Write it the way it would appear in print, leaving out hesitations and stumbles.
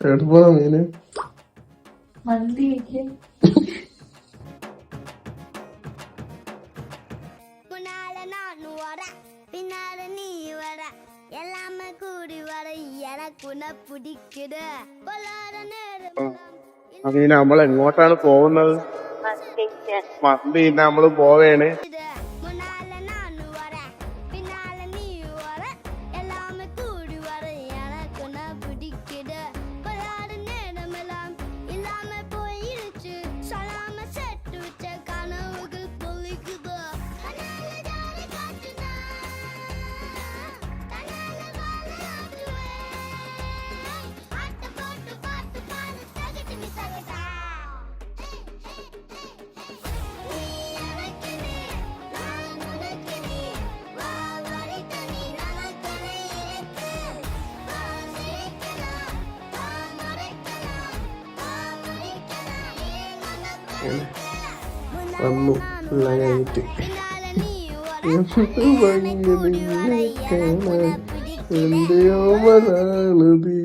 എവിടെ പോവാ മീന് മന്തി பின்னால நீ வர எல்லாமே கூடி வர எனக்கு பிடிக்குது മീന നമ്മൾ എങ്ങോട്ടാണ് പോകുന്നത്? മന്തി നമ്മള് പോവേണ്. വന്നു ലൈറ്റ് എന്ത് ഭംഗി കാണാൻ എന്റെയോ മനാളതി